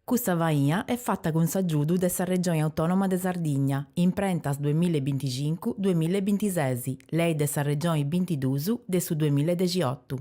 Questa vaia è fatta con s'aggiudu dessa Regione Autonoma de Sardigna, in prentas 2025-2026, lei dessa Regione 22 de su 2018.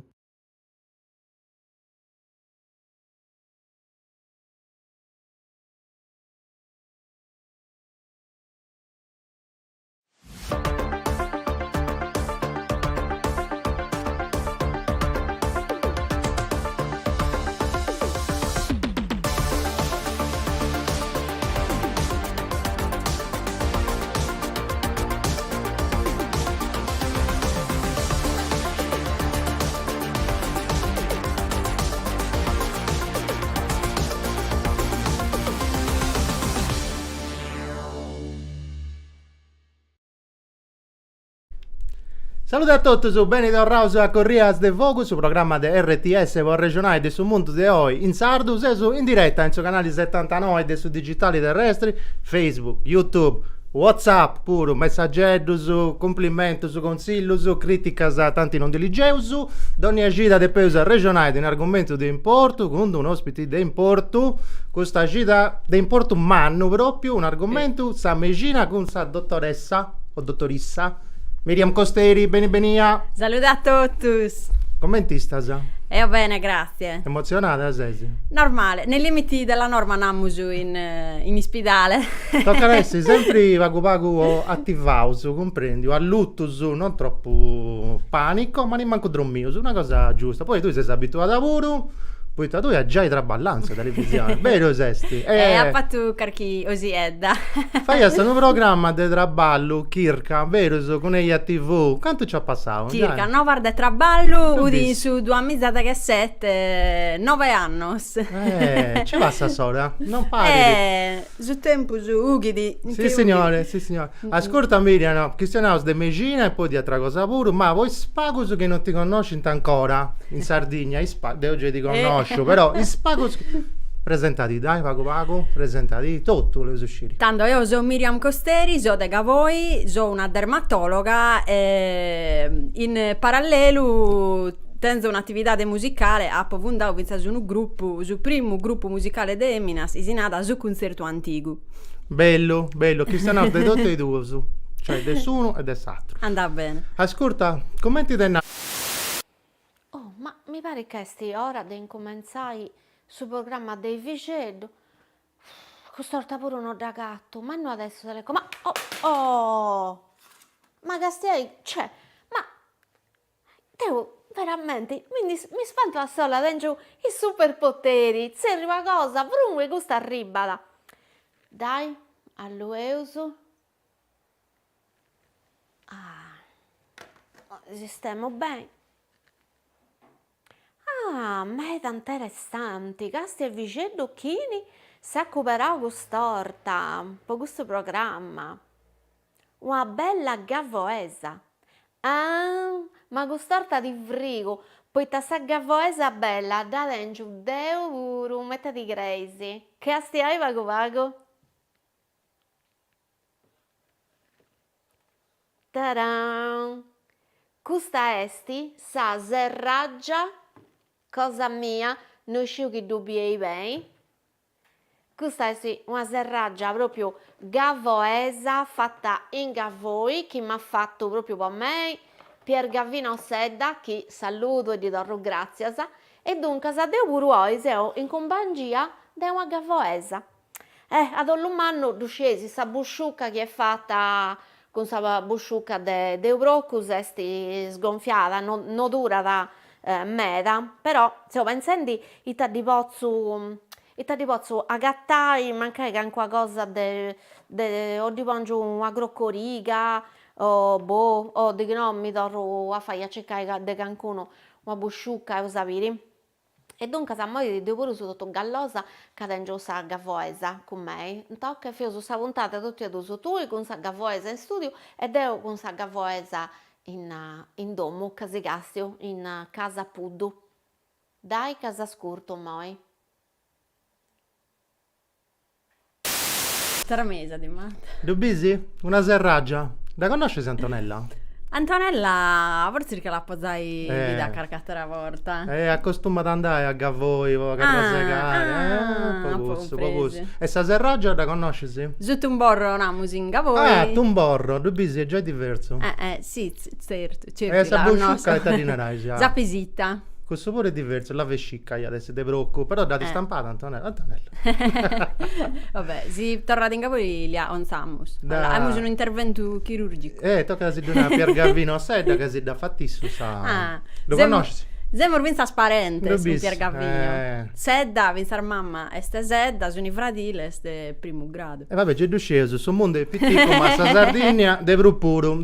Saluti a tutti, su Benito Rauso a Corrias de Focus, su programma de RTS por regionale de su mondo de oi in Sardus e su in diretta in su canali 79 de su digitali terrestri, Facebook, YouTube, WhatsApp, pure messaggetti su complimenti su consiglio su criticas a tanti non diligeusu, d'ogni agita de peusa regionale di un argomento di importo, con un ospite di importo, questa agita di importo manno proprio, un argomento, sa megina con sa dottoressa o dottoressa Miriam Costeri, benia. Saluti a tutti. Commenti stasa? Io bene, grazie. Emozionata, Sesi? Normale, nei limiti della norma namusu in ospedale. Tocca essere sempre vago attivato, comprendi? O a lutto su, non troppo panico, ma neanche drommio, su una cosa giusta. Poi tu sei abituato a lavoro, poi tu hai già i traballanza televisione, vero Sesti? A fatto carchi così edda. Fai questo nuovo programma di traballo, Kirka, vero, su con a TV, quanto ci ha passato? Circa, no guarda, traballo, udi su 2 misata che 7, 9 anni. Ci passa sola, non pare. Su tempo, su ugidi. Sì signore, sì signore. Ascolta Miriam, questionaus de Megina e poi di altra cosa pure, ma voi spago che non ti conosci ancora in Sardegna, de oggi ti conosco. Però il spago presentati dai Pago presentati tutto le uscire. Tanto io sono Miriam Costeri, sono da Gavoi, sono una dermatologa e in parallelo tengo un'attività musicale a Povundau pensa su un gruppo, su primo gruppo musicale de Eminas isinata su concerto antico. Bello, chi stanno de tutti e due su, cioè nessuno e dell'altro. Andà bene. Ascolta, commenti del Ma mi pare che sti ora di incominciare sul programma dei Vicedo. Costorta pure uno da gatto, ma no adesso te le ma ma che stai, cioè, ma devo veramente, mi spento a sola dentro i superpoteri, se arriva cosa, brunque questa arribada. Dai, all'uso. Sistemo bene. Meta interessanti, casti e vicendo chini si recuperato quest'orta per questo programma. Una bella gavoesa. Ma quest'orta di frigo, poi sta gavoesa bella, da dentro, deu puro, mettati crazy. Che asti hai vago? Taran! Questa esti sa serraggia. Cosa mia, non sciu che dubbi bene. Questa è una serraggia proprio gavoesa fatta in Gavoi, che mi ha fatto proprio per me Pier Gavino Sedda, che saluto e gli do grazie. E dunque, se devo pure in compagnia di una gavoesa. Ad Ollumanno, ducesi, sa busciucca che è fatta con sa busciucca de brocus, è sgonfiata, non dura da meda, però insomma pensendi ita di pozzo agattai mancai che anche cosa o di pongio una groccoriga o di che non mi torro a fare a cercare de cancuno una busciucca e sapere. E dunque sa moi devo pure su tutto gallosa che dentro sa gavoesa con me. Tocca fio su sa puntata tutti e due su tu con sa gavoesa in studio e io con sa gavoesa in domo, casi gastio, in casa puddu. Dai casa scurto moi. Tramesa di Marta. Dubisi? Una serraggia. Da conosci Antonella? Antonella, forse che la posai da carcattera volta. Accostumata ad andare a Gavoi, a Carrasegare, presi. E sta serraggia da conosci, sì? Giusto un borro namusinga voi. Tumborro, due bisi è già diverso. Sì, certo. Essa busciucca e tadinerai già. Zapesita. Questo pure è diverso, la vescicca adesso ti preoccupa, però dati stampata Antonella. Vabbè, si torna in Gavoi li onsamus. Da. Abbiamo un intervento chirurgico. Tocca si dona Pier Gavino Sedda che si da fattissu sa. Lo conosci? Zemor vinsa parente Dove su bis? Pier Gavino. Sedda, vinsar mamma, este Sedda, sono i fradile, este primo grado. E vabbè, c'è due sceso, sul mondo è piccolo, ma sta Sardegna, de puru.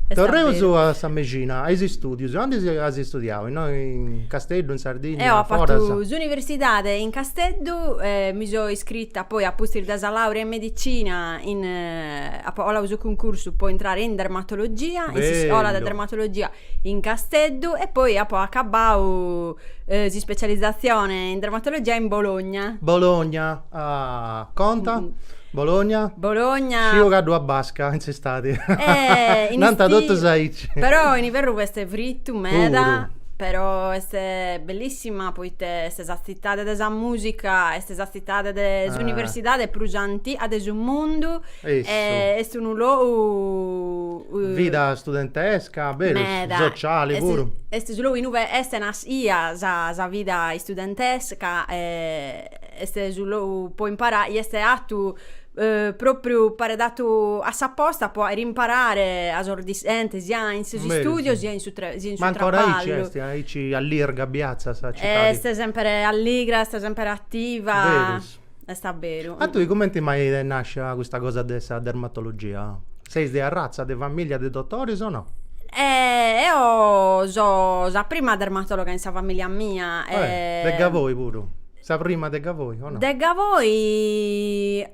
Torreo a San Megina, ai studi, dove hai studiato? No? In Castello, in Sardegna, Ho fatto l'università in Castello, mi sono iscritta poi a postare da laurea in medicina, ho avuto concorso, poi entrare in dermatologia, in scuola di dermatologia in Castello e poi a acabau di specializzazione in dermatologia in Bologna. Conta? Bologna? Io cado a Basca in estate. Nanta dotto saici. Però in inverno queste fritto meda. Però è bellissima, poi queste esercitate della musica, queste esercitate delle università, dei prusanti, adesso un mondo, è un luogo... Vita studentesca, vero, sociale, pure. Este luogo in cui este nasia za vita studentesca, este luogo può imparare, este atto proprio dato a sapposta può rimparare a sordisente sia in suoi studi sia in suo trabalho. Ma ancora aici all'irga piazza sa città. Sta sempre allegra, sta sempre attiva. Sta vero. Ma tu come ti mai nasce questa cosa della dermatologia? Sei di razza, di famiglia di dottori o no? Io sono la prima dermatologa in sa famiglia mia. Degga voi pure. Sa prima de Gavoi o no? De Gavoi,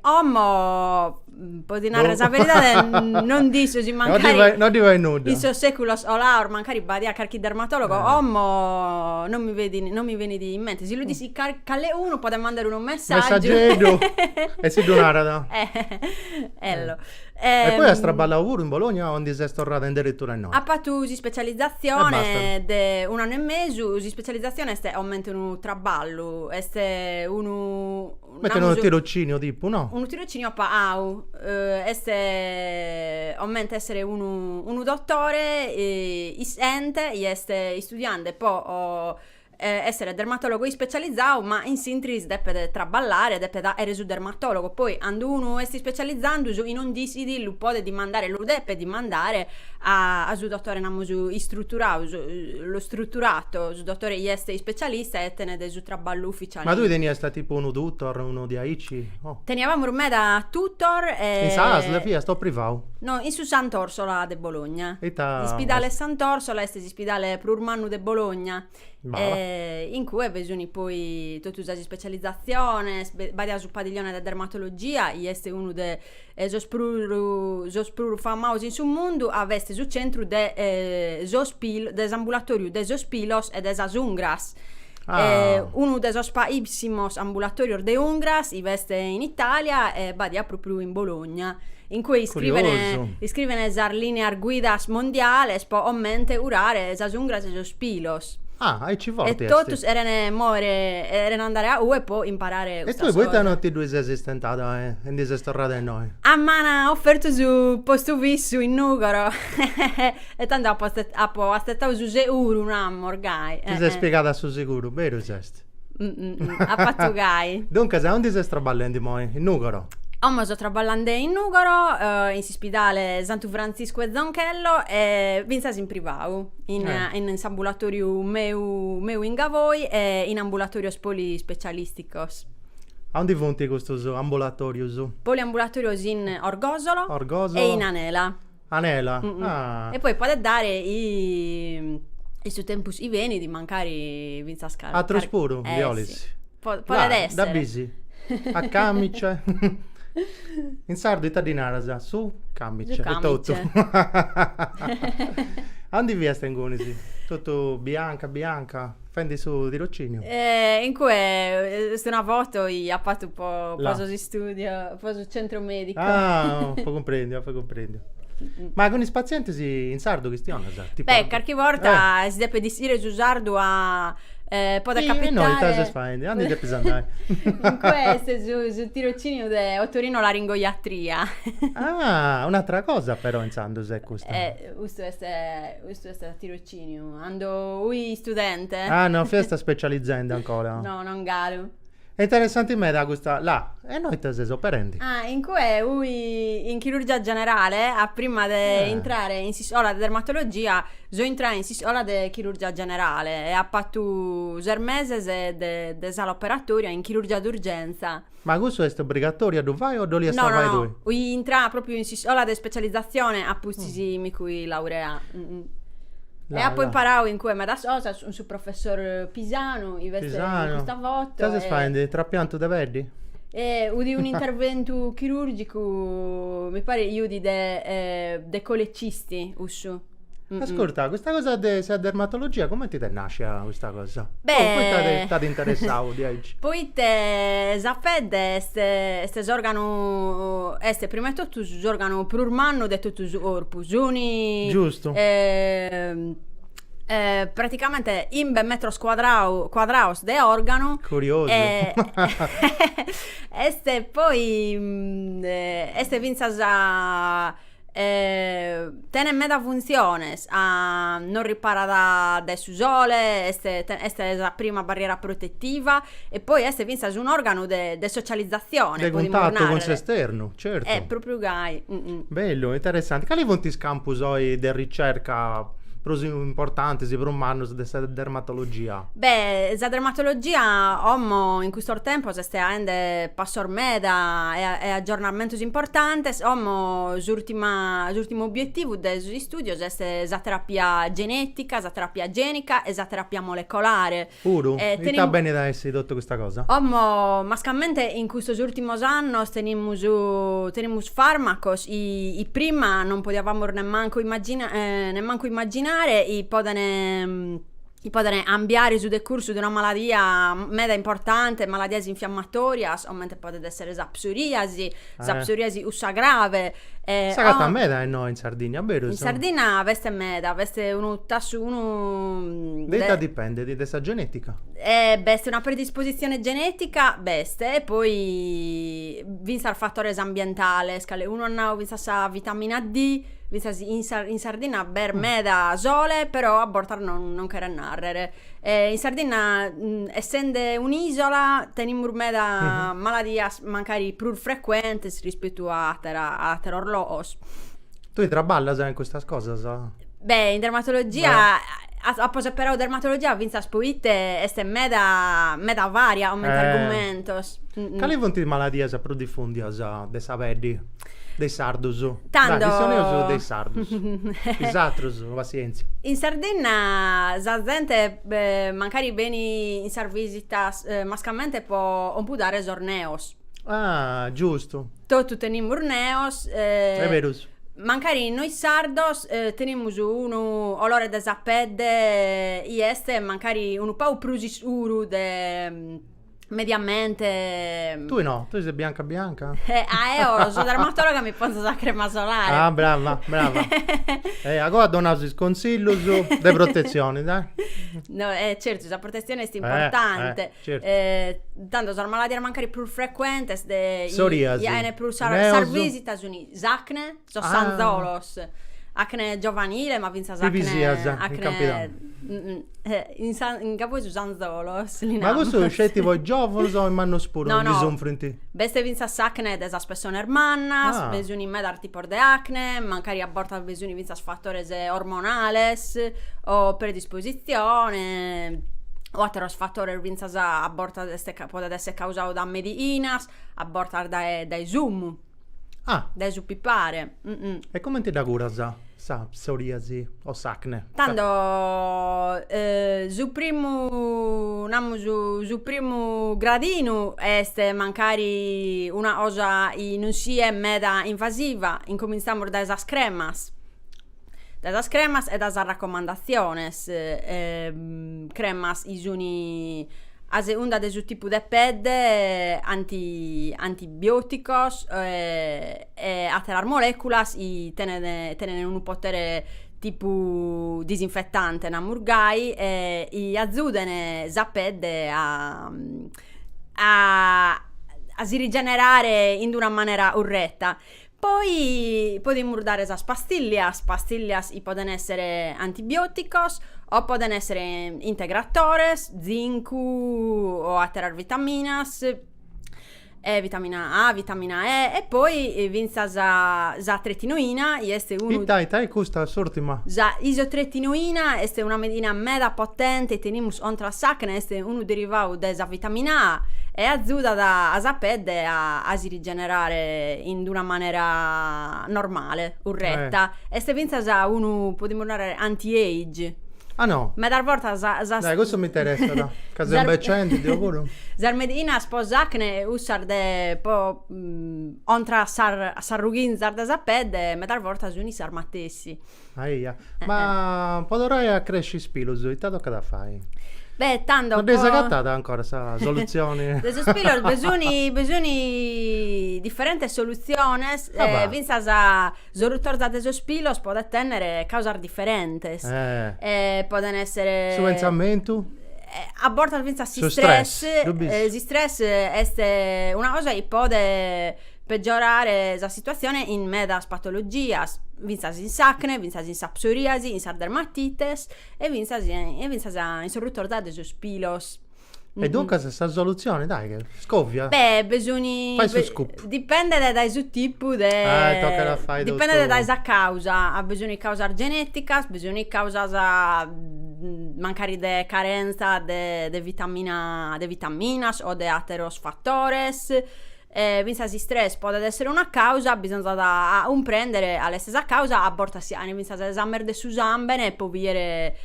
può dire la verità, non dico si mancari non ti vai nuda. Il suo seculos o laur, mancari badia carchi dermatologo, non mi viene in mente. Se lui dici calle uno, può mandare un messaggio. E si donara da. Ello. E poi a straballa pure in Bologna o sei tornata addirittura in noi? A patto di specializzazione de un anno e mezzo, di specializzazione è aumento un traballo, è uno Perché un tirocinio tipo, no? Un tirocinio pa au, aumenta essere uno dottore, isente, è studiante, poi essere dermatologo specializzato, ma in sintesi deve traballare, deve dare su dermatologo. Poi quando uno si specializzando in un disidi lo può dimandare, lo deve dimandare a su dottore namusu istrutturato, lo strutturato, su dottore è specialista e tenere su traballo ufficiale. Ma tu tenivi sta tipo uno tutor, uno di AICI? Oh. Tenevamo ormai da tutor in Sasle, via, sto privato. No, in su Sant'Orsola de Bologna. Ispidale Sant'Orsola, ispidale plurmannu de Bologna. In cui avesuni poi tutta la specializzazione, badia su padiglione da dermatologia, este uno de zospru famosi in su mondo, aveste su centro de ambulatoriu de zospilos e de Ungras. Uno dei paísimos ambulatorios de Ungras investe in Italia e badia proprio in Bologna, in cui iscrivene zar linear guidas mondiales po ommente urare zas Ungras e zospilos. E ci forti. E tutti erano andare a U e poi imparare. E tu poi ti due sei assistentata in disestorrata di noi. A mana offerto su posto visso in Nugaro. E tanto ho aspettato su euro un anno ormai. Ti sei spiegata su sicuro, vero Sesti? A fatto gai. Dunque, se non ti sei straballando mai in Nugaro? Ho sto traballando in Nugaro, in ospedale Santo Francisco e Zonchello e vinzas in privato, in ambulatorio meu in Gavoi e in ambulatorio poli specialisticos. A dove funti questo ambulatorio? Poliambulatorios in Orgosolo e in Anela. Anela? E poi può dare i suoi tempus i veni di mancare vinzas caro. A Trospuro, Violis. Sì. Può essere. Da bisi. A Camice. In sardo italiana su Camice e tutto. Andi via stengoni tutto bianca fendi su tirocinio in cui una foto ha fatto un po' poso di studio poso centro medico poi comprendo Ma con i pazienti in sardo che stiano, tipo... Beh, qualche volta si deve dire su sardo a... può Sì, capitare... noi te si fai, andi di pesandai. In questo, su tirocinio di otorinolaringoiatria. Ah, un'altra cosa però in Sandus è questa. Questo è tirocinio. Ando ui studente. Ah, no, festa specializzante ancora. No, non galo. È interessante me da questa là. E noi te sei operandi. Ah, in cui ui in chirurgia generale, a prima di entrare in scuola di dermatologia, so entrare in scuola di chirurgia generale e ha fatto 6 mesi di sala operatoria in chirurgia d'urgenza. Ma questo è obbligatorio, tu vai o do li No, stavai no, tu? no, ui entrare proprio in scuola di specializzazione a posti mi cui laurea. E ha poi imparato in cui me da sosa su professor Pisano, in questa volta. Cosa si fa? In trapianto da verdi? E udi un intervento chirurgico, mi pare io di de colecisti, ussu. Ascolta, questa cosa di dermatologia, come ti nasce questa cosa? Beh- Poi state interessato di oggi. Poi te sapete, este organo, prima di tutto organo per urmano detto tu orpus, uni... Giusto. Praticamente in ben metro quadraus de organo. Curioso. Este poi este vinzas a tene meda funziones a non ripara da su sole, este è la prima barriera protettiva e poi este vinzas un organo de socializzazione, Di contatto con se esterno, certo. è proprio gai. Bello, interessante. Quali vonti campus di ricerca importanti per un anno di dermatologia? Beh, la dermatologia homo in questo tempo si sta avendo passor meda e aggiornamenti importanti. Homo l'ultimo obiettivo dei suoi studi è la terapia genetica, la terapia genica e la terapia molecolare. Puro? Sta bene da essere detto questa cosa? Homo, mascalmente in questi ultimi anni teniamo farmacos, i prima non potevamo neanche immaginare, i podane ambiare su decurso di una malattia meda importante, malattie infiammatorie, aumenta può essere la psoriasi ussa grave. Sagata meda e no in Sardegna, vero? In Sardegna veste meda, veste uno tasso uno... Detta dipende di questa genetica. Veste una predisposizione genetica, veste, e poi vinsa il fattore ambientale, scale uno hanno vinsa sa vitamina D, vinsa in Sardegna ber meda sole, però a bortar non che narrere. In Sardegna, essendo un'isola, teniamo meda malattie magari più frequenti rispetto a terorlos. Tu traballa in questa cosa, sa? Beh, in dermatologia... A posa però dermatologia vinza spoite este meda varia aumenta argumentos. Quali vonti malattie più diffundi de sapedi? Dei sardus. Tanto sono dei sardus. Isatrus, pazienza. In Sardegna la gente magari beni in visita mascalmente può dare sorneos. Ah, giusto. Tutto teniamo urneos. È vero. Magari noi sardos teniamo uno olore de sapede este magari un po' più sicuro de mediamente. Tu no, tu sei bianca. Io sono dermatologa, mi penso la crema solare. Ah, brava. Agora donasi consiglio su de protezione, dai. No, certo, la protezione è importante. Certo. Tanto sono malattie magari più frequenti psoriasi, più sarvisita sono acne, sono sanzolos. Acne giovanile, ma vinsa acne in capo su sanzolos. Ma questo scelti voi giovani o in manno spuro? No. Beste vinsa acne desa spessone ermannas, vesuni medar tipo de acne, magari aborta vesuni vinsa fattores ormonales o predisposizione. O atteros fattore vinsa aborta può essere causato da mediinas, aborta dai zoom. Da suppipare. E come ti da cura sa psoriasi o sacne? Tanto su primo gradino este magari una cosa non sia meda invasiva, incominciamo da esas cremas e das raccomandaciones, cremas isuni Ase unda de su tipu de pedde antibioticos e ateras moleculas i tenen un potere tipu disinfettante na murgai e i azzudene sa pedde a si rigenerare in una maniera urretta. Poi podemos dare esas pastillas y pueden essere antibioticos o pueden essere integratores, zincu o ateras vitaminas, vitamina A, vitamina E poi vinza za tretinoina este uno Itai, questa sortima. za isotretinoina este una medina meda potente tenimus ontra sacne este uno derivau de sa vitamina A e ajuda a sa pedde a si rigenerare in una maniera normale, urretta. Este vinza za uno podemos dire anti-age. Ah no? Ma dar volta Dai, questo mi interessa, no? Caso è un bel centro, dico pure. Zarmedina sposacne usar de po ontra sarrugin zarda sapede, ma dar volta suni sarmatessi. Aia. Ma potrei a crescere spilus, e te tocca da fare. Beh, tanto Non è sagattata ancora sa soluzioni. de sospiro besuni differenti soluzioni va. vinza sa solutor da de sospilos può tenere causar differentes. Poden essere Su pensamento? a bordo vinza si Su stress, stress, si stress è una cosa che può peggiorare la situazione in medas patologias, vinza in sacne, vinza in psoriasi, in dermatitis e vinza in sorrutor da desospilos. E dunque questa soluzione, dai, che scoppia. Beh, bisogna Fai su scoop. dipende da su tipo tocca da fare dipende tutto. da esa causa, ha bisogno di causa genetica, bisogno di causa mancare de carenza de vitaminas o de ateros fattores. Vinza si stress può essere una causa, bisogna da un prendere alla stessa causa a bortasiani, vinza da esame de susambene e può dire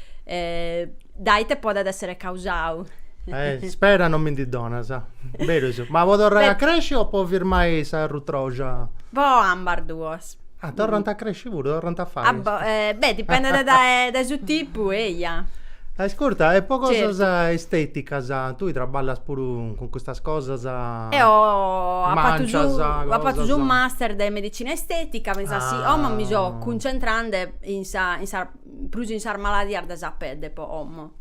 daite può essere causau. Spera non mi dona, sa. Vero, so. Ma vuoi tornare a crescere o può firmare sa rutroja? Boh, ambar duos. Tornare a crescere pure, tornare a fare. Beh, dipende da su tipo, eia. Ascolta, è poco Certo. cosa estetica, sa. Tu traballas pure con questa cosa, sa. E ho fatto cosa, un master di medicina estetica, pensa sì, mi so concentrando in sa maladia da sapede po ommo.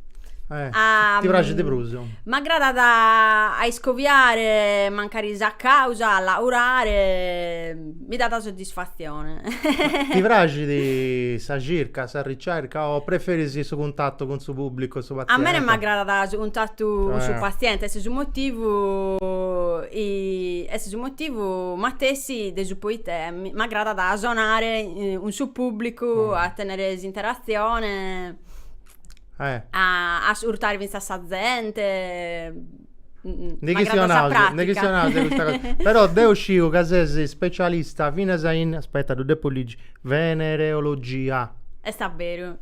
Ti piace di bruso. Ma grada da a scoviare, mancare a causa, a lavorare, mi dà soddisfazione. Ti piace di sa circa, sa ricerca o preferisci il suo contatto con il suo pubblico, il suo A paziente? me non mi aggrada da contatto sul paziente, se su motivo ma tessi de su poite mi aggrada da suonare un suo pubblico, a tenere interazione. A urtare vinza sa gente Ne che sia questa cosa. Però devo uscire che sei specialista fino a in aspetta, tu devo leggi venereologia. Sta vero.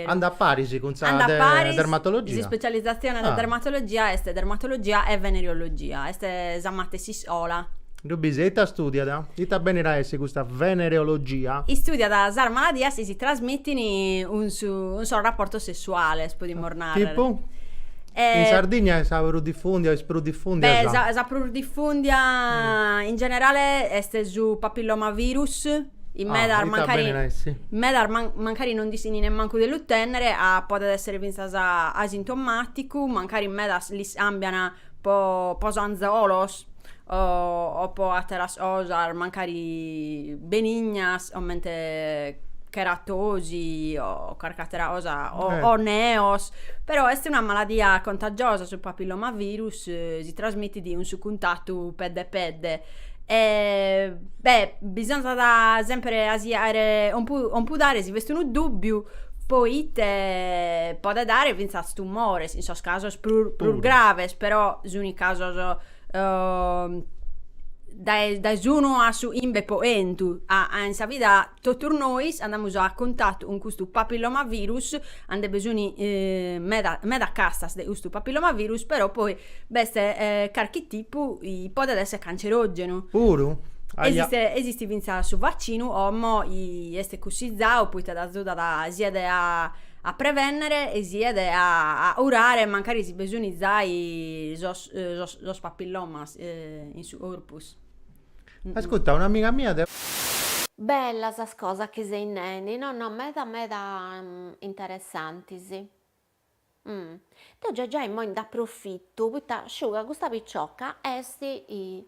Anda a Parisi con sa dermatologia. Di specializzazione da dermatologia e venereologia. Este zammatesis ola. Tu bisetta studia, ita bene raesi questa venereologia. I studia da sar maladia si trasmettono un solo rapporto sessuale, si può dimornare. Tipo? In Sardegna sa diffundia, Beh, sa diffundia in generale este su papillomavirus. In medar mancari non disini nemmanco dell'uttenere, può essere vinta asintomatico, mancari in medar li ambiana po zanzolos. O può ateras osar mancari benignas o mente keratosi o carcatera osa o neos, però è una malattia contagiosa sul papillomavirus, si trasmette di un su contatto pedde. Beh, bisogna da sempre asiare un po' dare, si veste un dubbio. Poi te può dare vinza tumore, in questo caso più grave, però in un caso da uno a su imbe poentu a in sa vita tutto noi andiamo a contatto con questo papillomavirus, ande bisogni meda castas de questo papillomavirus, però poi beste carchi tipo può essere cancerogeno puro. Esiste vinza su vaccino o mo este cussizza o poi te da zuda da siede a a prevenire e si a urare magari si besunizzai los papillomas in su corpus. Ascolta, un'amica mia Bella sta cosa che sei neni, no, meda interessanti, sì. Tu già in modo approfitto, perché sciuga questa picciocca esti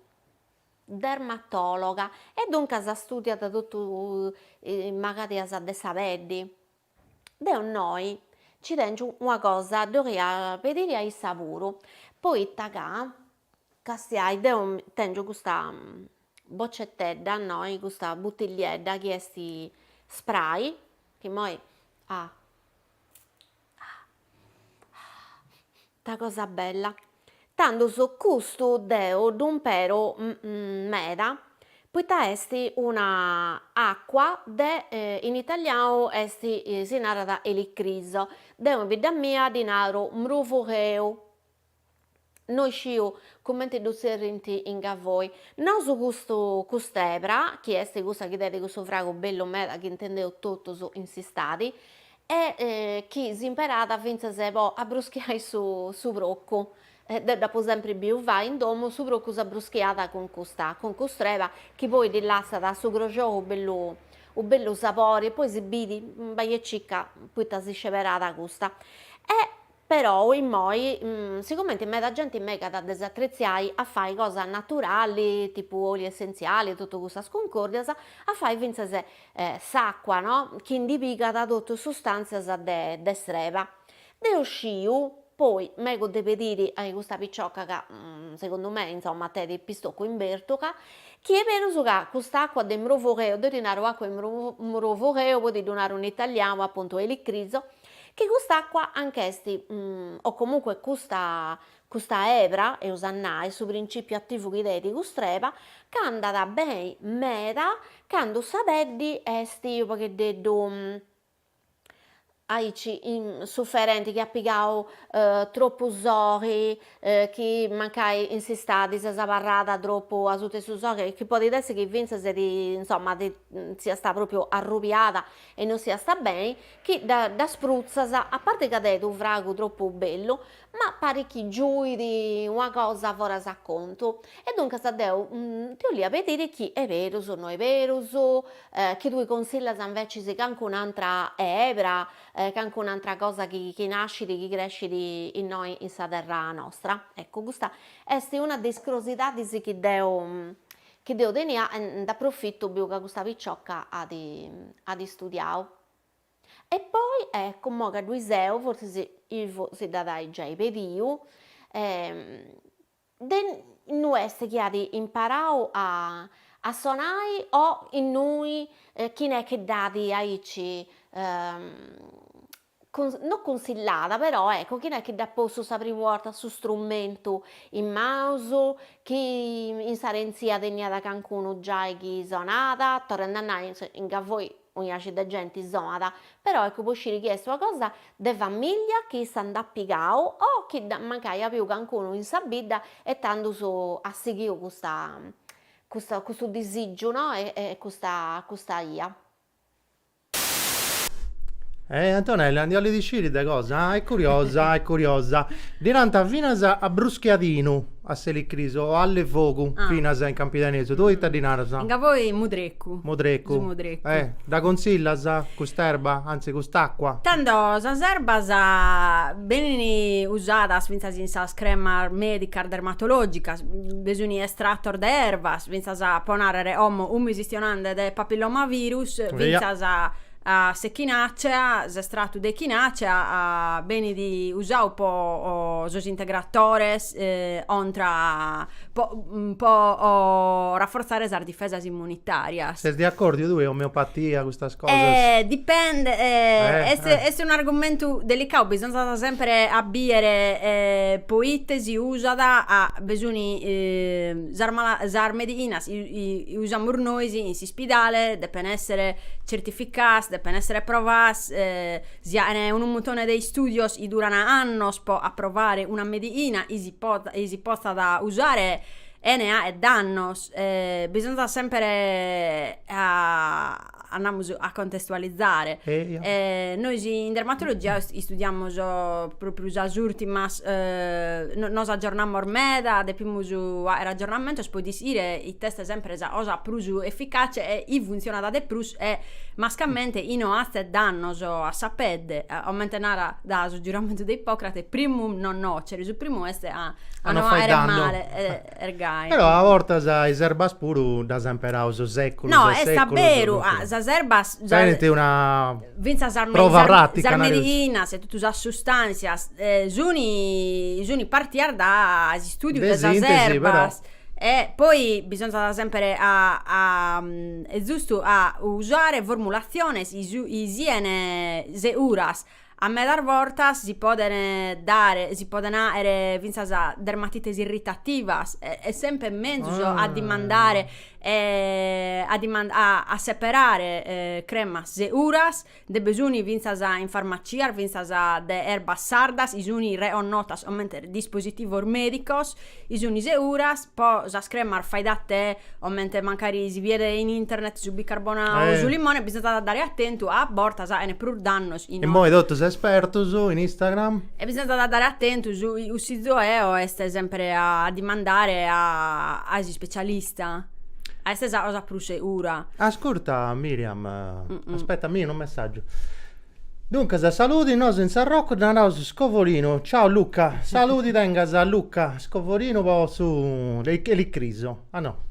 dermatologa e dunque si studia da tutto magari a de sapedi. Deo noi ci tengo una cosa, dovrei vedere il sapore, poi taga, castiai, deo tengo questa boccettedda, noi, questa bottiglietta che è sti spray, che poi ta cosa bella. Tanto su questo deo d'un pero meda, poiché esti una acqua in italiano esti si narra eliccriso, deo in vita mia di naro mruvoreo. Noi sciu commenti do serrenti in voi. Non su questo costebra, che è questa che deve questo frago bello meda che intendeo tutto su insistati, e chi si imparata finché se può abbruschiare su brocco. Dopo sempre più va in domo su brocco si abbruschia con costreva, che poi di là sta su grogio bello sapore, poi si bidi, vai cicca, poi si sceverata questa. E però in moi, siccome me gente mega da desattrezzai a fare cose naturali, tipo oli essenziali, tutto questa sconcordia, a fare finché se s'acqua, no? Che indica da tutte sostanze de streva. De usciu, poi mego de pedire a questa picciocca che secondo me insomma te di pistocco in bertoca, che è vero che quest'acqua del mrovoreo, di rinare acqua in mrovoreo, poi di donare un italiano appunto eliccrizo, che quest'acqua anch'esti, o comunque questa ebra, e usannai, su principio attivo che dei di custreva, che andata bene meda, quando sapeddi esti, perché detto, aici sofferenti che appigao troppo usori, che mancai insistati se saparrata troppo a tutte su usori, che può essere che vince se insomma sia sta proprio arrupiata e non sia sta bene, che da spruzza, a parte che ha detto un frago troppo bello, ma parecchi giui di una cosa fuori sa conto. E dunque sta deu ti lì a vedere chi è vero, non è vero, che tu consigli invece se anche un'altra ebra, che anche un'altra cosa che nasce, che cresce in noi, in sta terra nostra. Ecco, questa è una delle curiosità che devo tenere, da approfitto che questa picciocca ha di studiare. E poi, ecco, mo che Luiseo, forse si dà già i pediu, non è che ha di imparare a suonare o in noi chi è che dà di aici, non consigliata, però ecco, chi è che da posso sapere volta su strumento in mouse, chi in sarenzia tenia da qualcuno già che suonata, tornando a in voi una da gente suonata, però ecco, può uscire chiesto una cosa de famiglia che sta andappicato o che magari ha più qualcuno in sabida e tanto so a seguire questo disagio, no? E questa ia. Antonella, andiamo a dire cosa? È curiosa, è curiosa. Dinanta finasa a Bruschiatino, a Seliccriso, o alle Fogu, finasa in Campidanese. Tu vuoi dinarsa? Inga voi Mudreccu. Modreccu. Da consiglia quest'erba, anzi quest'acqua. Tanto, quest'erba sa bene usata, senza sa crema medica dermatologica, bisogna estrattor da erba, senza sa ponare un esistionante del papillomavirus, senza sa a sechinacea, estratto de chinacea, bene di usare un po' os integratores, ontra un po' rafforzare le difese immunitarie. Sei di accordo tu e omeopatia, queste cose? Dipende, è un argomento delicato, bisogna sempre abbire poi si usa a bisogni medicina, usiamo noi in ospedale, devono essere certificati, devono essere provati, un montone dei studios durano anni per approvare una medicina e si possa da usare ne ha e dannos, bisogna sempre andiamo a contestualizzare. Noi in dermatologia studiamo proprio le ultime, noi aggiorniamo ormeda, depiamo l'aggiornamento, poi dire i test sempre cosa più efficace e i funziona da più e mascamente non ha e danno a sapere, aumentare da giuramento di Ippocrate, primum non nocere, su primo este a non non fai era danno. male, ergai. Però a volte i serbas puru da sempre uso secolo. No, è vero, zazerbas Senti una vinza prova pratica. medicina, se tu usa sostanze, zuni partiar da studi De da sintesi, zazerbas. E poi bisogna sempre è giusto a usare formulazioni isiene seuras. A me dar voltas si possono avere dermatitis irritativas, è sempre mezzo a dimandare a separare cremas seuras de besuni vinzas in farmacia, vinzas de erbas sardas, isuni reonnotas aumente dispositivos medicos, isuni seuras, poi za cremar fai da te, aumente magari si vede in internet su bicarbonato o su limone, bisogna dare attento a bortas e ne pur dannos in E poi dotto sei esperto su in Instagram. e bisogna dare attento su usizo o este sempre a dimandare a specialista. A stessa cosa più sicura. Ascolta Miriam, aspettami un messaggio. Dunque, saluti noi senza Rocco da Naus Scovolino. Ciao Luca, saluti tengas a Luca Scovolino po' su l'Icriso. Ah no.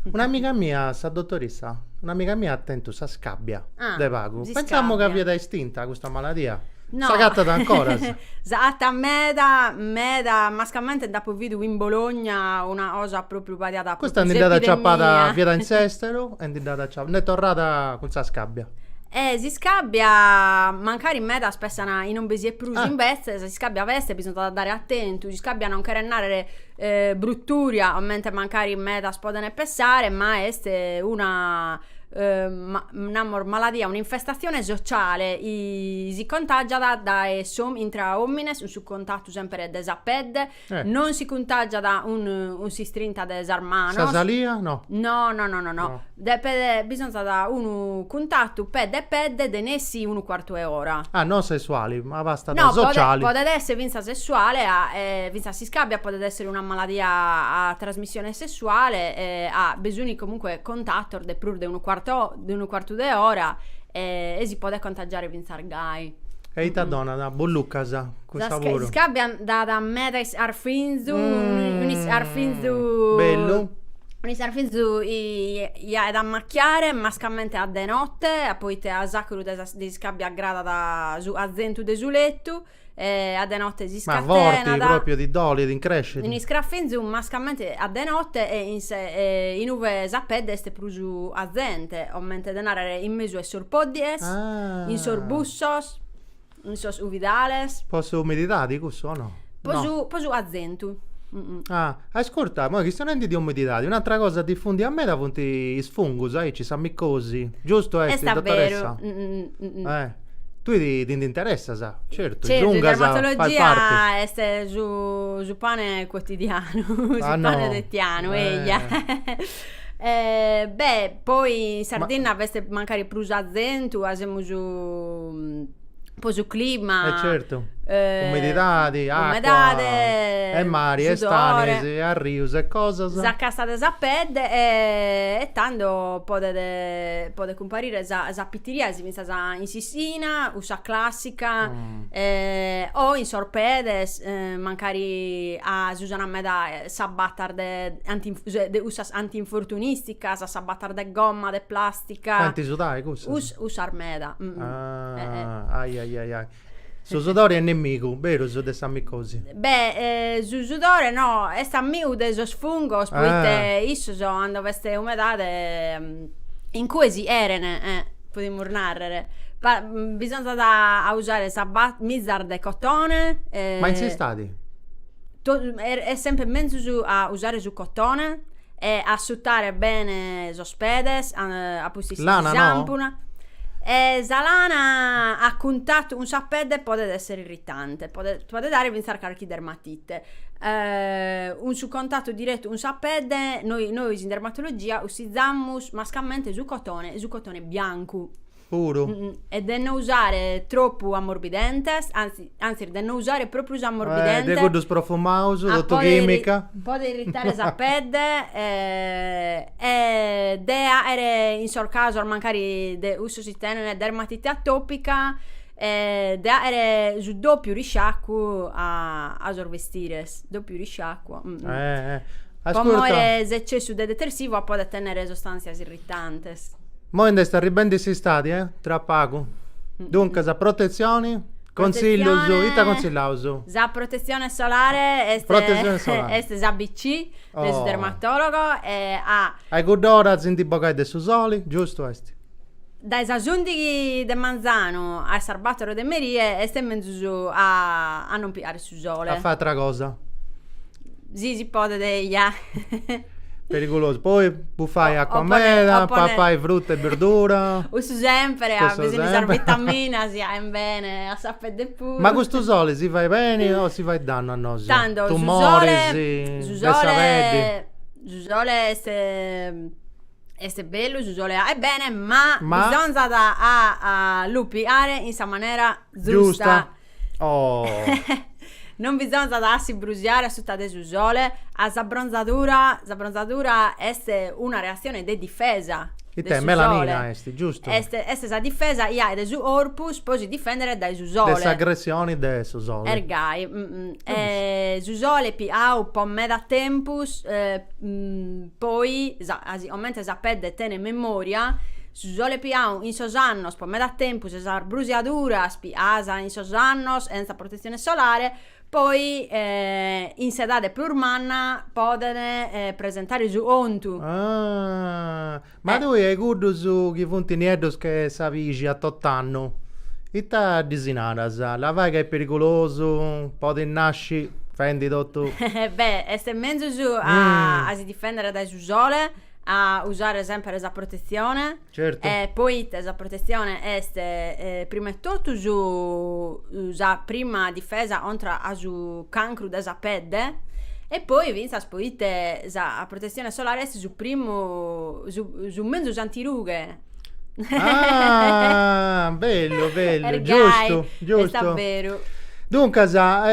Un'amica mia, sa dottoressa, un'amica mia attento sa scabbia de pago. si Pensiamo che scabbia. abbia estinta questa malattia. No. Sa gatta ancora. Zatta meda, mascalmente dopo video in Bologna una cosa proprio pariata. Questa è andata ciappata via da Incestero, è andata ciappata, ne è tornata con sa scabbia. Si scabbia, magari in meda spesso in un besi e prusi in veste, se si scabbia veste bisogna dare attento, si scabbia non querennare brutturia, mentre magari in meda spodene pesare, ma è una malattia, un'infestazione sociale, si contagia da intra homines, su contatto sempre desaped, non si contagia da un si strinta desarmanos. Sasalia? No. No. Bisogna da un contatto ped de nessi 1/4 ora. Ah, non sessuali, ma basta da No, sociali. può essere vinza sessuale, vinza si scabbia, può essere una malattia a trasmissione sessuale, ha bisogno comunque contatto de pur de 1/4 de ora e si può contagiare vinza gai. E ita donna da bolluccasa, questo lavoro. Scabbia da medes arfinzu, unis arfinzu Bello. Unis arfinzu è da macchiare, mascalmente a de notte, poi te a sacro di scabbia grada da azentu de suletto, a de notte si Ma scatena vorti proprio di doli, di incresciti. in iscraffinzu mascalmente a de notte e in uve saped este prusu azente, aumente denare in mesu e sorpodies, in sorbussos, in sos uvidales, Posso umidità di questo o no? posu azentu. Ah, ascolta, ma che sono di umidità. Un'altra cosa diffundi a me da punti i fungus, ci sa miccosi. Giusto, Sta dottoressa? vero. Tu ti interessa, sa? Certo, Certo, in giunga, sa, fai parte. dermatologia è su pane quotidiano, su pane dettiano, poi in Sardegna aveste magari più azentu, abbiamo su un po' su clima. Certo. Umidità, di acqua, umidade, e mari, e sudore. stanesi, e rius, e cosa, sa? Za castate saped e tanto pode comparire za pittiriasi, in Sissina, usa classica o in sorpedes, magari a Susana Meda sabattar de usas antinfortunistica, sa sabattar de gomma, de plastica. Quanti sudai, cosa? Usar Meda. Ai. Su sudore è nemico, vero, su de sammicosi. Su sudore no, è amico de sos fungos, poiché isso so quando veste umidade in cui si erene, potremmo narrare. Bisogna da usare mizar de cotone. Ma in sei stati? È sempre mezzo a usare su cotone e a suttare bene sos pedes, a pussi si Lana, no? zampuna. Salana a contatto un sapede può essere irritante, può dare pensare carichi dermatite. Un su contatto diretto un sapede noi in dermatologia usiamo mascalmente su cotone bianco. Puro. E non usare troppo ammorbidente, anzi non usare proprio ammorbidente. De gusto sprofumato, tutto chimica. Può irritare sapede e de in sol caso magari de uso si tiene dermatite atopica de su doppio risciacquo a sorvestire, doppio risciacquo. Ascolta. Come eccesso di detersivo può tenere sostanze irritanti. Mo in sta ribendi si stati, tra poco. Dunque, sa protezioni, consiglio su, ita consigliamo su. La protezione solare Protezione solare. Este za BC, del dermatologo e Hai guardare zinti bocai su soli, giusto esti? dai sasundi de manzano a sarbatero de merie este mezzo a non piare su sole. A fare altra cosa. Sì, si può deia. Pericoloso. Poi buffai acqua oppone- meda, oppone- papai frutta e verdura. Uso sempre, ha Uso bisogno di sempre. vitamina, si ha bene, a sapere pure. Ma questo sole si fa bene o si fa danno a noi? Tanto, Tumori, Susole è bello, Susole è bene, ma Ma? bisogna a lupiare in sa maniera giusta. Giusta. Oh. Non bisogna darsi bruciare sotto le Susole, a zabbronzatura è una reazione di difesa. E te melanina esti, giusto? Essa difesa ia ed su Orpus poi si difendere dai Susole. Delle aggressioni de su sole. Ergai, Susole PA un po' meda tempus, poi aumenta sapede tene memoria. Susole PA in sos annos, po' meda tempus, esar bruciadura, spiasa in sos annos, senza protezione solare, poi in sedade plurmanna podene presentare su ontu. Ma tu hai guardo su chi funti nieddos che savici a tott'anno? Ita disinadas, la vaga è pericoloso, pode nasci, fendi tutto. Beh, è mezzo su a si difendere dai Susole, a usare sempre la protezione. Certo. E poi la protezione è prima di tutto la prima difesa contro su cancro della pelle. E poi vinza spoite la protezione solare su primo su mezzo antirughe. Ah, bello, giusto, giusto. È vero. Dunque,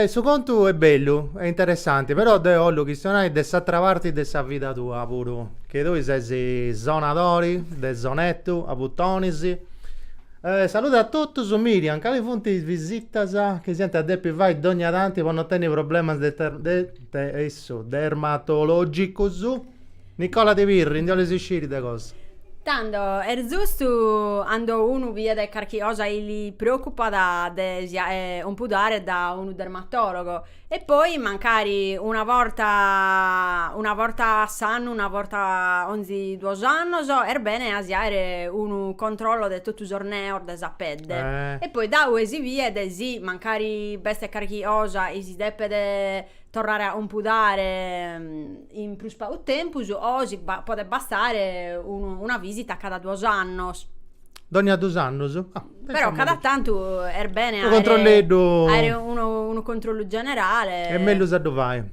su conto è bello, è interessante, però de ollo che sono di s'attravarti de sa vita tua pure, che tu sei zonatori, del zonetto, a buttonisi. Saluta a tutti su Miriam, che fonti visita che sente a Deppi vai dogna tanti per non tenere problemi dermatologici su. Nicola De Virri, non le si de cose. Tanto è giusto quando uno vede qualcosa e gli preoccupa un po' dare da un dermatologo e poi magari una volta sanno, una volta ogni 2 anni è bene avere un controllo di tutto il giorno della pelle e poi da questi via sì magari beste qualcosa e si deve tornare a un po' dare in più tempo o si può bastare una visita cada 2 anni. Dogna 2 anni? Però cada tanto è bene avere un controllo generale. E meglio sa dove vai.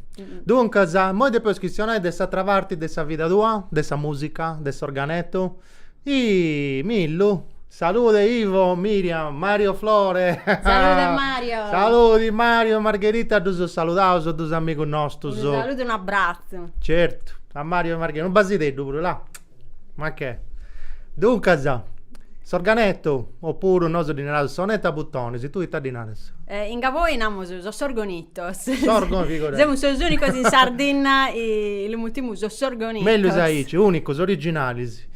Dunque, mo dopo iscrizione de sa travarti de sa vita tua, de sa musica, de sa organetto. E Millu. Salute Ivo, Miriam, Mario Flore. Salute Mario. Saluti Mario, Margherita, tu sono salutato, sono due amici nostri. Un saluto e un abbraccio. Certo, a Mario e Margherita, non basiteddu pure là. Ma che? Dunque, sorganetto, oppure non so dinare, sonetta buttoni, se tu ti dinare. In Gavoi namo sorgonitos. Sorgonito. Siamo gli unici in Sardegna e il multimo sorgonitos. Meglio sai, unici, originali.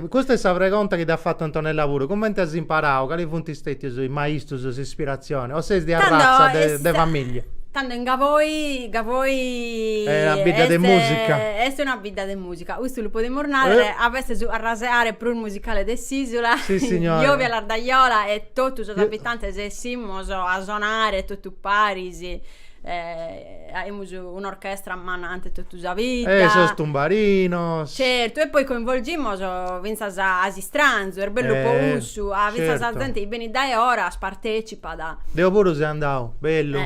Questa è la pregunta che ti ha fatto Antonio lavoro. Come ti hai imparato? Quali punti stetti sui maestri, su ispirazione? O sei di razza, de famiglia? Tanto in Gavoi è una vita di musica. È una vita di musica. Questo lo potete mornare, avesse a raseare per un musicale di Sisola. Sì, signora. Io vi all'ardaiola e tutti gli abitanti se siamo a suonare, tutto Parisi. abbiamo un'orchestra mannante tutta la vita. Sos tumbarinos. Certo, e poi coinvolgimmo Vinzas Asistranzo, er bello Poussu, a Vinzas certo. gente, i beni dai ora partecipa da... Devo pure se andavo, bello.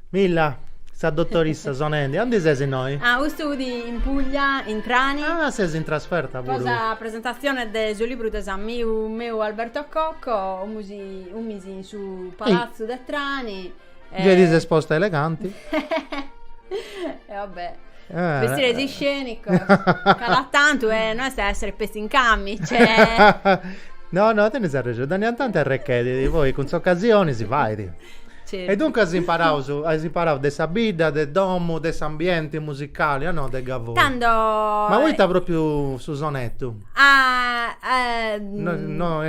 Milla, sta dottoressa Sonendi, dove sei noi? Ah, io studi in Puglia, in Trani. Ah, sei in trasferta pure. Cosa presentazione del suo libro del mio Alberto Cocco, un mese su Palazzo de Trani. Gli sei sposta eleganti. E vabbè. Vestire di scenico, cala tanto e noi stiamo a essere pesi in cammi, cioè... No, te ne sei ragione, da niente tante arrecchedi, poi con occasioni si fa. Certo. E dunque hai imparato di sabida, del domo, dei ambienti musicali, no, del gavone. Tanto... Ma voi sta proprio su sonetto? No,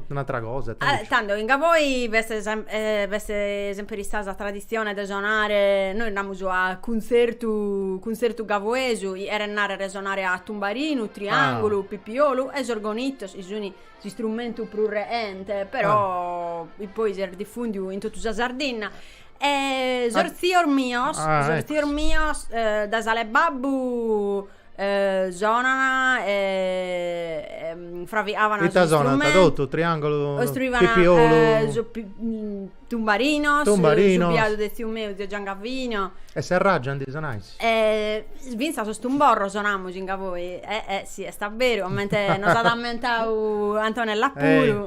un'altra cosa. Tanto in Gavoi veste sempre questa tradizione di suonare, noi andiamo a concerto gavoesu, era andare a resonare a tumbarino, triangolo, pipiolo e sorgonito, gli strumenti più reente, però poi si diffundi in tutta la Sardegna. E sorzior mios, da sale babbu zonana fraviavano Ita zona, tradotto, triangolo, pipiolo, tumbarino, subiado de Ziumeu di Giangavino. E se arraggiano di sonais. Vinza so stumborro sonamos in Gavoi. Sì, sta vero, mentre non sa ammentato Antonella Puru.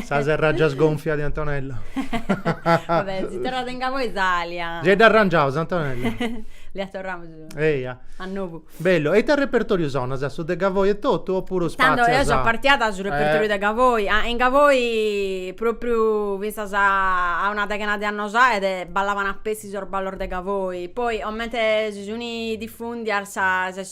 Sa se arraggia sgonfia di Antonello. Vabbè, si torna in Gavoi Italia. Già arrangiato Antonello. Li attorramo Eia. a nuovo. Bello, e il repertorio sono su de Gavoi e tutto oppure spazio? Tanto io sono partita sul repertorio di Gavoi. In Gavoi proprio vinza a una decina di anni fa ed ballavano a pezzi sul ballor di Gavoi. Poi mentre si sono diffundi al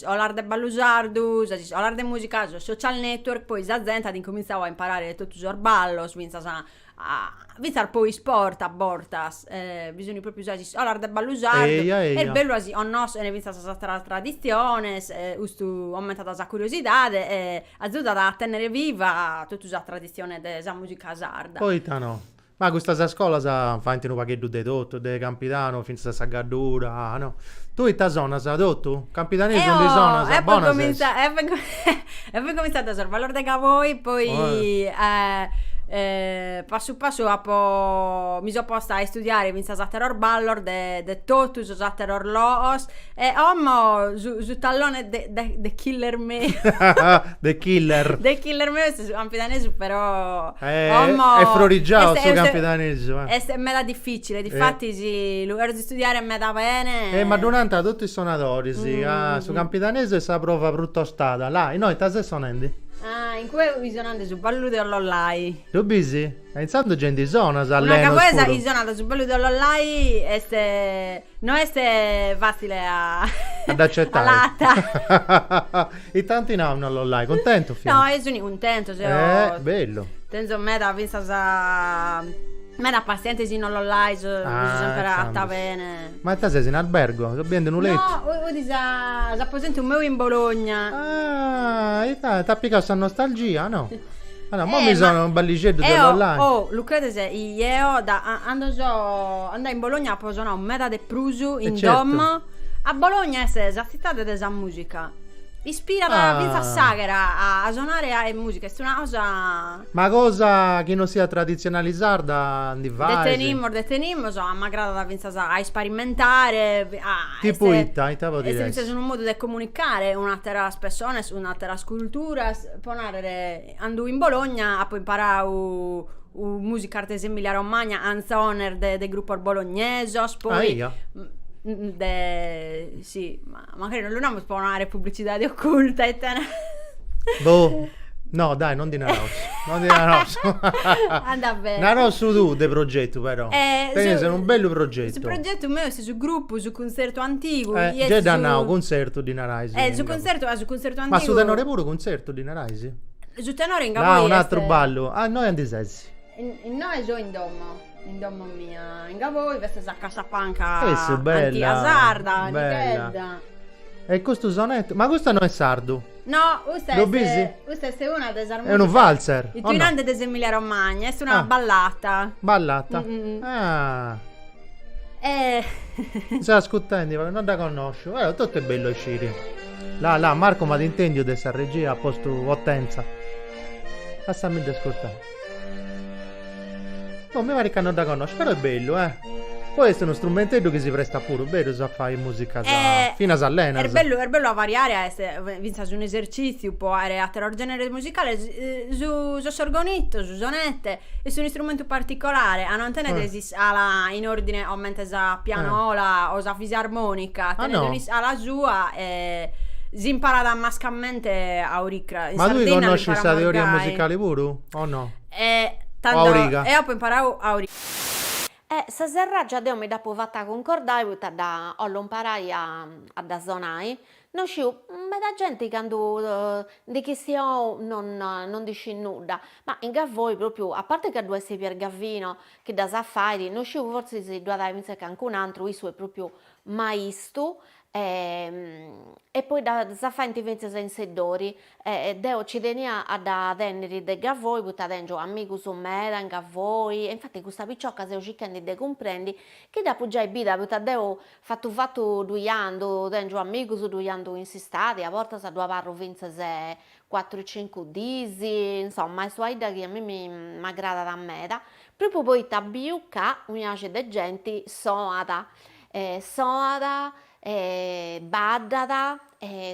olar de ballusardo, olar de musica, su social network, poi la gente ha incominciato a imparare tutto sul ballo, vinza a poi sport a bortas, bisogna proprio usare olar de ballusardo. E il bello è che ne vinza la tradizione, ho aumentato la curiosità e ajuda a tenere viva tutta la tradizione della musica sarda. Poi no. Ma questa scuola fa un pacchetto di tutto, di Campitano, fino a Saggadura, no? Tu in ta zona sei tutto? Campitanesimo di zona, sei buona e poi cominciato a fare valore di Gavoi, poi passo mi sono posta a studiare vinza satteror ballor de totus satteror loos e su tallone de killer me The Killer su Campitanesimo però è florigiato su Campitanesimo è meda difficile difatti sì, l'ora di studiare è meda bene ma durante tutti i suonatori su Campitanesimo sa prova brutto stata là e noi ta sonandi in cui visionando su ballo dell'ollai. Tu bisi? È iniziando gente di zona, sa una lei cosa visionando su ballo dell'ollai non è facile ad accettare. All'atta. E tanti no, non l'ollai, contento figlio? No, io sono contento, bello. Tenzo me da me da paziente non l'ollai, sempre atta bene. Ma te sei in albergo? Dobbiamo un letto? No, io sa presente un mio in Bologna. E t'ha piccato sta nostalgia, no? Allora, mo mi sono un ballicetto dell'online. Lucrete se io andai in Bologna a suonare un meta de prusu in certo. dom. A Bologna è esattamente della musica. Ispirata a Sagra a suonare a musica, è una cosa. Ma cosa che non sia tradizionale sarda di detenimmo, mi aggrada da pensare a sperimentare. Tipo stavo dire. È un modo di comunicare un'altra persona, un'altra cultura. Andò in Bologna a poi imparare musica artesa Emilia Romagna, Anzoner del gruppo bolognese, poi. Sì, ma magari non abbiamo spawnare pubblicità di occulta e te boh, no dai, non di rosso anda bene una rosso tu del progetto però sei un bello progetto questo progetto mio è su gruppo, su concerto antico già da now concerto di Naraisi su concerto antico ma su tenore pure concerto di Naraisi su tenore in Gavoi un altro ballo noi andessi noi sono in domo mia in Gavoi questa è la casapanca antica sarda bella. E questo sonetto ma questo non è sardo no questa è una delle è un valzer il tuo grande di Emilia Romagna è una ballata E... Sta ascoltando, non da conosco. Guarda, tutto è bello uscire. Là, Marco, ma ti intendi di questa regia a posto Ottenza? Passami ad ascoltare. Oh, mi pare che non da conosco, però è bello, Poi è uno strumentello che si presta pure, bello sa fare musica fino a s'allena. È bello a variare, vinza su un esercizio, può avere a genere musicale, su sorgonito, su sonette, e su un strumento particolare, a non tenere alla in ordine, o mentre sa pianola o sa fisarmonica, tenere alla sua si impara da mascalmente a Aurica. Ma tu conosci questa teoria musicale pure, o no? Tanto, e poi imparare a Aurica. Se serraggia deo mi da povata concordare, puta da ollo imparai a da zonai, non sciu, ma da gente quando di chi si ho non dici nulla, ma in voi proprio, a parte che due sei per Gavvino, che da Zaffari, non sciu forse si due da vince che anche un altro, isso è proprio maisto, e poi da Zaffari ti vince in sedori, deo ci tenia a da tenere de Gavoi, butta dentro amico su mera, in Gavoi, e infatti questa picciocca se uscicandi de comprendi, che da già i bida, butta deo fatto duiando, dentro amico su duiando insistati, a volte sa due parro vince se 4-5 disi, insomma, è suaida che a me mi aggrada da meda, proprio poi tabiucca, mi piace de gente soada, baddata,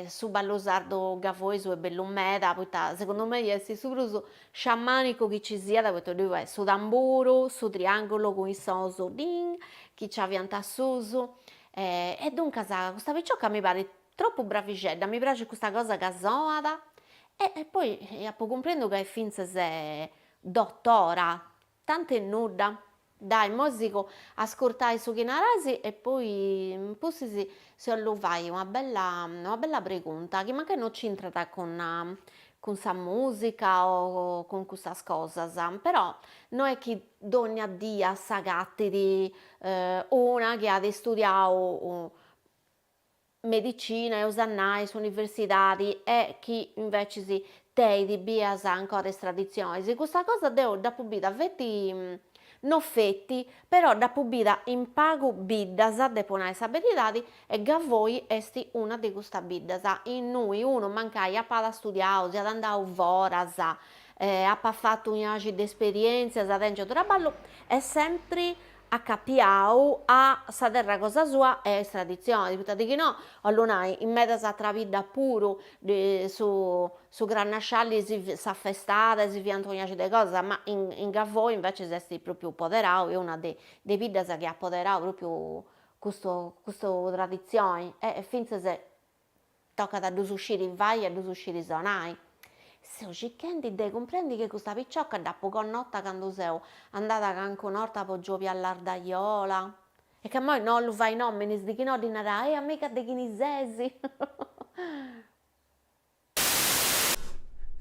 su ballosardo gavoiso e bellumeda, poi secondo me è super sciamanico che ci sia, da questo due su tamburo, su triangolo con il soso, ding, chi ci avvianta suso, e dunque questa picciocca mi pare troppo bravicella, mi piace questa cosa gasoada, e poi comprendo che è finza se dottora, tanto è nuda. Dai, musico, ascoltai su Chinarasi e poi si alluvai una bella pregunta che magari non c'entra con sa musica o con questa cosa, però non è che donna dia sagatti di una che ha studiato medicina e usannai su università e chi invece si tei di biasa ancora estradizione. Questa cosa devo da pubblicare, vedi non fetti, però da pubblica in pago biddasa deponai sabedidadi e gavoi esti una di questa biddasa. In noi uno mancai a pada studiausi, ad andare vorasa, a fatto un anno di esperienza, a dentro traballo, è sempre accapiau a saderra cosa sua e estradizione, di che no, allora in mezzo a travida puro su Granascialli si s'affestata, si vianto ogni de cose, ma in Gavoi invece si proprio poderau, è una dei vidas che ha poderau proprio questo tradizione, e finché se tocca da due uscire in vai e due uscire in zonai. Se oggi de comprendi che questa picciocca da poco notte quando sei andata anche un'orta per giocare all'ardaiola e che poi non lo fai no, me ne sdichi no di narare, amica de chinisesi.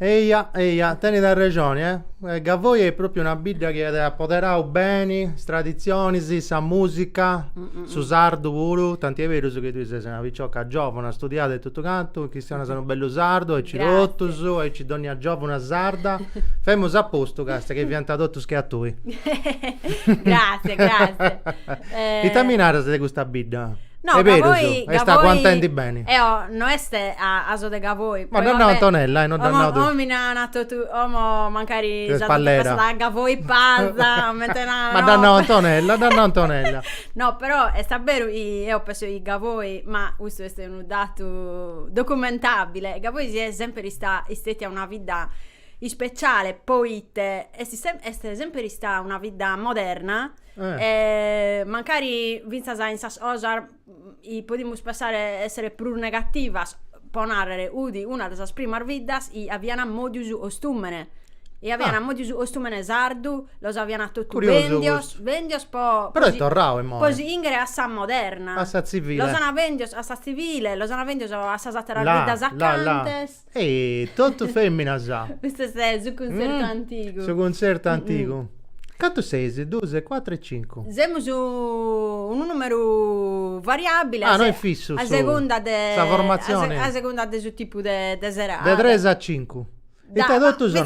Eia, tieni da ragione, Gavoi è proprio una bidda che ha appoderau bene, tradizioni, sa musica, su sardo pure, tanti è vero che tu sei una picciocca giovane, studiata e tutto canto, i cristiani sono bello sardo, e ci rotto su, e ci doni a giovane sarda, femmo a posto, casta, che diventa tutto schiattui. Grazie. E terminare se questa bidda. No, è vero, Gavoi, sta contenti bene. Non è a so de Gavoi. Ma non è Antonella, non danno tu. Mi ha nato tu, magari che spallera. La Gavoi pazza, ma danno Antonella. No, però è sta vero, io penso i Gavoi, ma questo è un dato documentabile. Gavoi si è sempre stati a una vita speciale, poi è sempre stata una vita moderna. Magari vinza in sas osar i podimus passare essere più negativas ponarere udi una delle prime vidas i aviana modius ostumene e aviana modius ostumene sardu los aviana tutto vendios po però è torrao così ingre a sa moderna a sa civile los ana vendios a sa civile los ana vendios a sa satera vidas accantes e tutto femmina sa questo è su concerto antico Quanto sei? 2, 4 e 5? Siamo su un numero variabile. Non è fisso. A seconda della formazione. A seconda del tipo di serata. Da 3 a 5. E tradotto sono.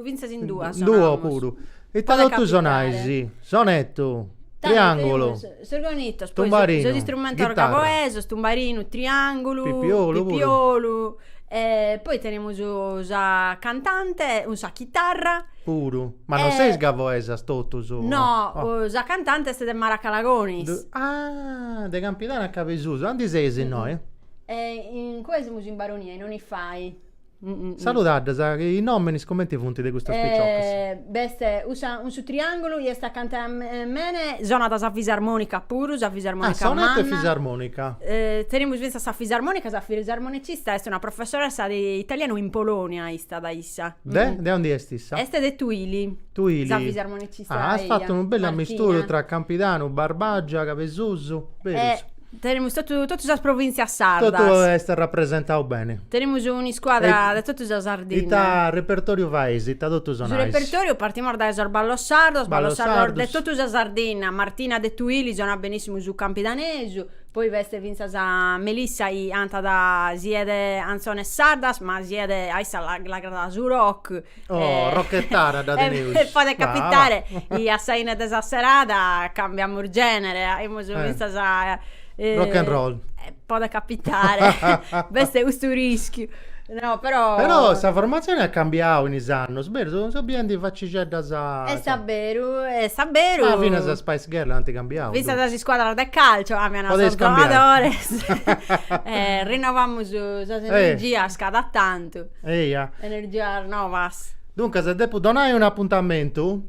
Vinza in due. Due pure. E tradotto sono sì. Sonetto. Triangolo. Sorgonitos, poi Tumbarino, so strumento chitarra. orgavoeso, tumbarino, triangolo, Pipiolo, pipiolo. Poi tenemos sa cantante, sa chitarra. Puro. Ma non sei sgavoesa stotto su. No, Oh. sa cantante è de Maracalagonis. De Campidano a Cavesuso. Andi sei noi? In questo siamo in baronia, non i fai. Salutate, sa che i nomi scommetti punti di questo spicciocco. Beste, usa un su triangolo, io sta cantando mene, zona da sa fisarmonica puro, sa fisarmonica Sonetto e manna. fisarmonica. Teniamo vinta sa fisarmonicista, è una professoressa di italiano in Polonia, ista da issa. De onde è stessa? Este de Tuili. Tuili. Sa fisarmonicista. Ah, hai ella, fatto un bel Martina. misturo tra Campidano, Barbaggia, Cavesuso. Vero? Teniamo tutte le province a Tutto Sardas. è rappresentato bene. Teniamo una squadra di tutte le Sardine. Ita repertorio vaesi, ita tutto Sul sono repertorio partiamo da Ballo Sardos, Ballo Sardos. de tutti a Sardegna, Martina de Tuili, suona benissimo su Campidanesu, poi veste vinza sa Melissa i anta da siede Anzone Sardas, ma siede aissa la grada su rock. rocchettara da Deneus. E poi capitare, i assaine desa serata cambiamo il genere, abbiamo su vinza sa rock and roll. Può capitare, questo è questo rischio. No, Però sta formazione ha cambiato in anni, spero, so bien di faccicetta sa. Sta vero. Ma fino a Spice Girl non ti cambiato. Vista da squadra del calcio, a mia Potevi nostra scambiare. giocatore. Rinnoviamo su energia, scada tanto. Eia. Energia rinnovas. Dunque, se dopo non hai un appuntamento,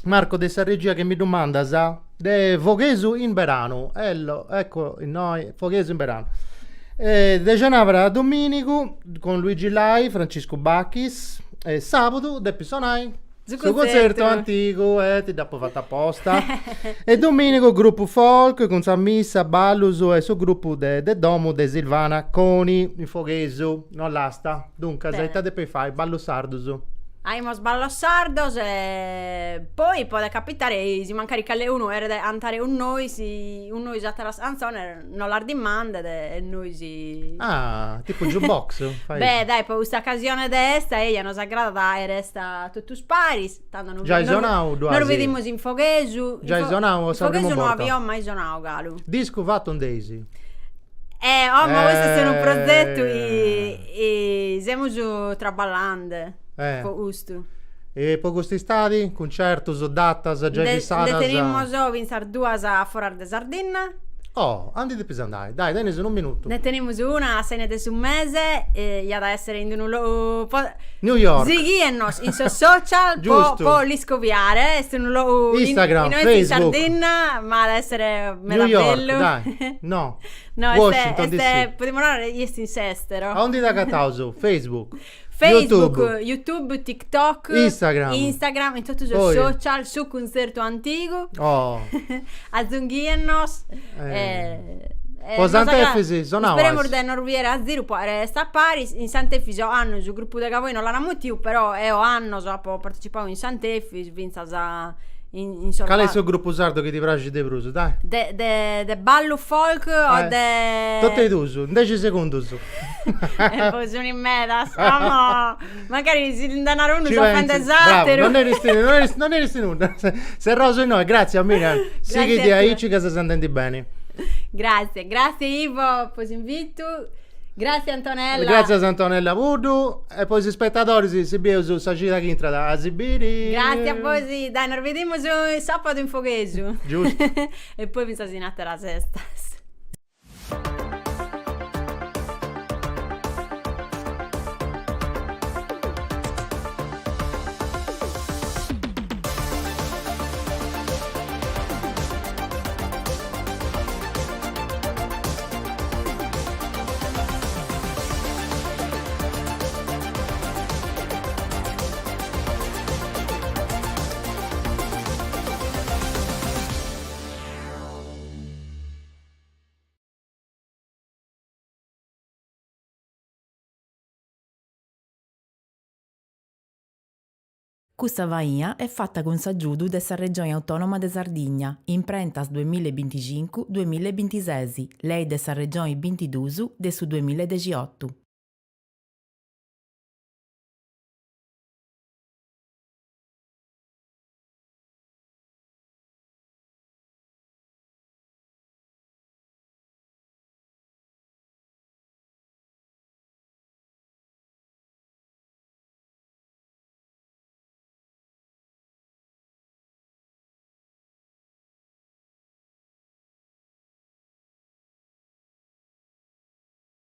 Marco de Sarregia che mi domanda sa de Voghesu in verano. Ecco, noi Voghesu in verano. De Gianavra a Domenico con Luigi Lai, Francesco Bacchis. Sabato de Pisonai. Su Su concerto. concerto antico, ti dopo fatto apposta. E Domenico gruppo folk con San Missa, Balluso e su gruppo de Domo de Silvana Coni in Foghesu, non l'asta. Dunque, Bene. se te poi fai ballo sardoso. Aimos ballo sardos e poi può capitare si mancare calle uno e andare un noi già te la canzone non la dimanda e noi si Ah, tipo jukebox. Fai. beh dai poi questa occasione d'esta e non sagrada da e resta tutto sparis tanto non Già non- isonau, non lo vediamo in Foghesu Già isonau, in sapremo Foghesu non morta. abbiamo mai isonau Galu Disco fatto un Daisy. ma questo è un progetto e siamo su traballande giusto. E poi questi stati, concerto, data, già fissata. Tenemos vinsar duas a Forar de Sardegna. Oh, andi di pisandai. Dai, ne sono un minuto. Ne tenemos una a sene de un mese e ha da essere in un New York. Zighiennos in social Giusto. po li scoviare è un Instagram, in Facebook. Sardegna ma ad essere New York, meravello. dai. No. No, Washington DC. potremmo andare in sestero. A onde da Catauso, Facebook. Facebook, YouTube, TikTok, Instagram. in tutti i Poi. social, su concerto antico, Oh. a Zunghiennos. Po Sant'Efisi, sono Speriamo avanti. di non riuscire a zero, sta a Paris, in Sant'Efisi hanno sul gruppo di Cavoi non l'hanno più, però hanno partecipato in Sant'Efisi, vinta in Qual è il suo gruppo sardo che ti piace di Bruso, dai? de ballo folk o de Tutti e due, 10 secondi su. poi sono in medas magari si danno uno Ci si offende pensi. Bravo, esattero non eri nulla. Se roso e noi, grazie a Miriam. Sì Grazie che a ti te. aici che si sententi bene. grazie Ivo poi invito grazie Antonella Grazie a Antonella Vudu e poi gli spettatori si bevono su Sacita che entra da Asibiri. grazie a voi sì. Dai noi vediamo su sabato in Foghesu Giusto. e poi mi sta sinata la sesta Questa vaia è fatta con s'aggiudu dessa Regione Autonoma de Sardigna, in prentas 2025-2026, lei dessa Regione 22 de su 2018.